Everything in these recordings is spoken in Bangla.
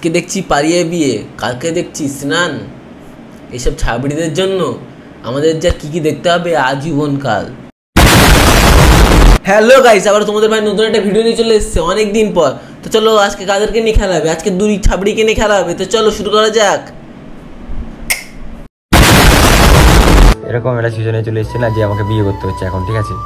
আজকে দেখছি পালিয়ে বিয়ে, কালকে দেখছি স্নান। এইসব ছাবড়িদের জন্য আমাদের যা কি দেখতে হবে আজীবনকাল। হ্যালো গাইস, আবার তোমাদের ভাই নতুন একটা ভিডিও নিয়ে চলে এসেছে অনেক দিন পর। তো চলো আজকে কাদেরকে নিয়ে খেলা হবে? আজকে দুই ছাবড়িকে নিয়ে খেলা হবে। তো চলো শুরু করা যাক। এরকম একটা সিজনে চলে এসেছে না যে আমাকে বিয়ে করতে হচ্ছে এখন, ঠিক আছে?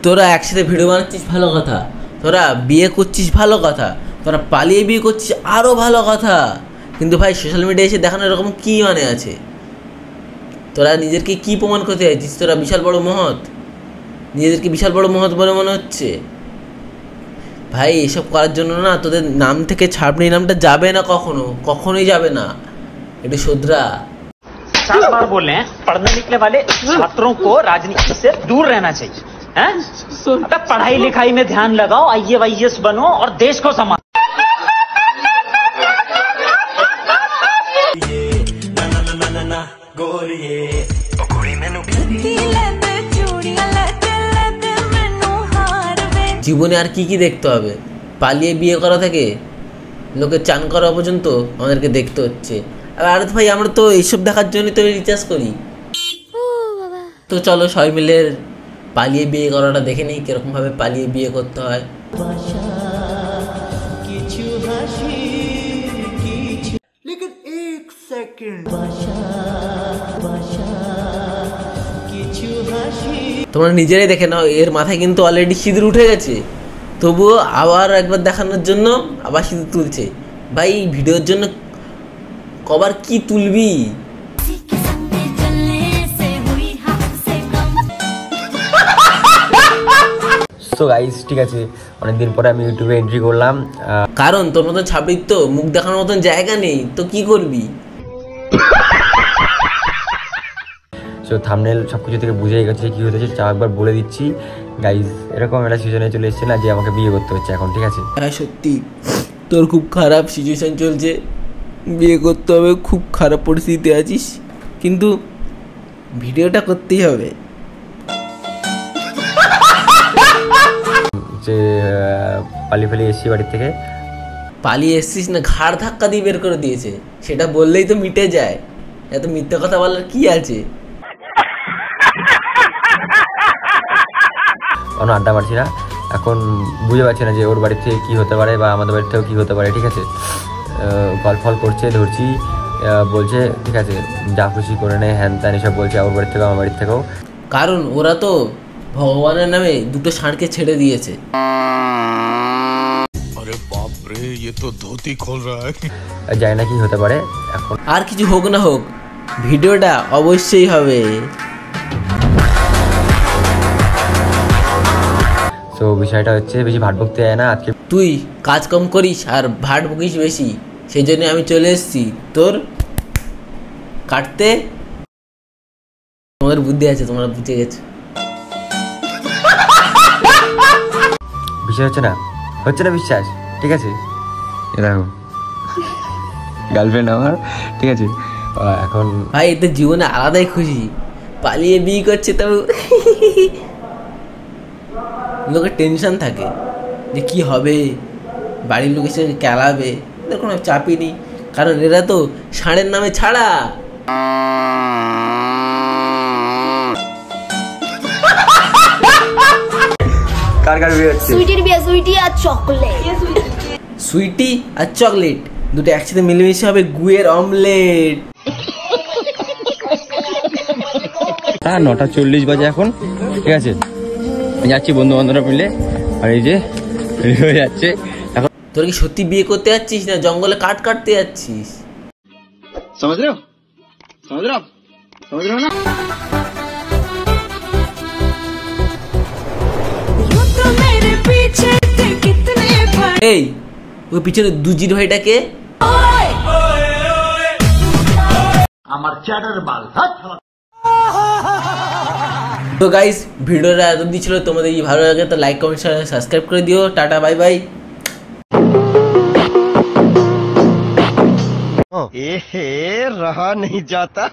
তোরা একসাথে ভিডিও বানাচ্ছিস ভালো কথা, তোরা বিয়ে করছিস ভালো কথা, তোরা পালিয়ে বিয়ে করছিস আরও ভালো কথা। কিন্তু ভাই সোশ্যাল মিডিয়ায় এসে দেখানো এরকম কী মানে আছে? তোরা নিজেদেরকে কি প্রমাণ করতে চাইছিস? তোরা বিশাল বড় মহৎ, নিজেদেরকে বিশাল বড় মহৎ বলে মনে হচ্ছে। ভাই এসব করার জন্য না তোদের নাম থেকে ছাবনি নামটা যাবে না, কখনোই যাবে না। এটা শুধরা। 4 बार बोल रहे हैं पढ़ने निकले वाले छात्रों को राजनीति से दूर रहना चाहिए हैं? मतलब पढ़ाई लिखाई में ध्यान लगाओ, आईएएस बनो और देश को संभालो। জীবনে আর কি দেখতে হবে? পালিয়ে বিয়ে করা থেকে লোকে চান করা পর্যন্ত আমাদেরকে দেখতে হচ্ছে। আর ভাই আমরা তো এইসব দেখার জন্যই তো রিচার্জ করি। তো চলো সবাই মিলে পালিয়ে বিয়ে করাটা দেখে নিই কিরকম ভাবে পালিয়ে বিয়ে করতে হয়। তোমরা নিজেরাই দেখে নাও, এর মাথায় কিন্তু অলরেডি সিঁদুর উঠে গেছে, তবুও আবার একবার দেখানোর জন্য আবার সিঁদুর তুলছে। ভাই ভিডিওর জন্য কবার কি তুলবি? সো গাইস, ঠিক আছে, অনেকদিন পরে আমি ইউটিউবে এন্ট্রি করলাম, কারণ তোর মতন ছাবড়ির তো মুখ দেখানোর মতন জায়গা নেই, তো কি করবি? সো থাম্বনেল সব কিছু থেকে বুঝে গেছে কি হতেছে, তা একবার বলে দিচ্ছি গাইস। এরকম একটা সিজনে চলে এসেছে না যে আমাকে বিয়ে করতে হচ্ছে এখন, ঠিক আছে? হ্যাঁ সত্যি তোর খুব খারাপ সিচুয়েশন চলছে, বিয়ে করতে হবে, খুব খারাপ পরিস্থিতিতে আছিস, কিন্তু ভিডিওটা করতেই হবে। যে পালিয়ে এসেছি বাড়ির থেকে। পালিয়ে এসছিস না, ঘাড় ধাক্কা দিয়ে বের করে দিয়েছে, সেটা বললেই তো মিটে যায়। এত মিথ্যা কথা বলার কি আছে? কোনো আড্ডা মারছি না এখন, বুঝে পারছি না যে ওর বাড়ি থেকে কী হতে পারে বা আমাদের বাড়ি থেকেও কী হতে পারে, ঠিক আছে? কল ফল করছে, ধরছি, বলছে ঠিক আছে যা খুশি করে নেয়, হ্যান ত্যান এসব বলছে ওর বাড়ির থেকেও আমার বাড়ির থেকেও। কারণ ওরা তো ভগবানের নামে দুটো ষাঁড়কে ছেড়ে দিয়েছে। আরে বাপ রে, ये तो धोती खोल रहा है। জানি না কি হতে পারে এখন। আর কিছু হোক না হোক ভিডিওটা অবশ্যই হবে। তো বিষয়টা হচ্ছে বেশি ভাট বকতে যায় না আজকে। তুই কাজ কম করিস আর ভাট বকিস বেশি, সেই জন্য আমি চলে এসেছি তোর কাটতে। তোমাদের বুদ্ধি আছে, তোমরা বুঝে গেছো। বিষয় হচ্ছে না বিশ্বাস, ঠিক আছে? এরকম গার্লফ্রেন্ড আমার, ঠিক আছে? এখন ভাই এতে জীবনে আলাদাই খুশি, পালিয়ে বিয়ে করছে, তবে লোকের টেনশন থাকে যে কি হবে, বাড়ির লোক এসে কেলাবে। এদের কোনো চাপই নেই, কারণ এরা তো ষাঁড়ের নামে ছাড়া। কার বিয়ে হচ্ছে? সুইটির বিয়ে, সুইটি আর চকলেট। সুইটি আর চকলেট দুটো একসাথে মিলেমিশে হবে গুয়ের অমলেট। হ্যাঁ 9:40 বাজে এখন, ঠিক আছে? যাচ্ছি বন্ধু বান্ধবরা মিলে, আর এই যে হয়ে যাচ্ছে এখন। তোর কি সত্যি বিয়ে করতে যাচ্ছিস না জঙ্গলে কাঠ কাটতে যাচ্ছিস? समझ रहे हो ना? এই ওই পিছনে দুজির ভাইটাকে আমার চ্যাটার বাল। তো গাইস ভিডিওটা এত ছিল, তোমাদের যদি ভালো লাগে তো লাইক কমেন্ট সাবস্ক্রাইব করে দিও। Tata bye bye. रहा नहीं जाता।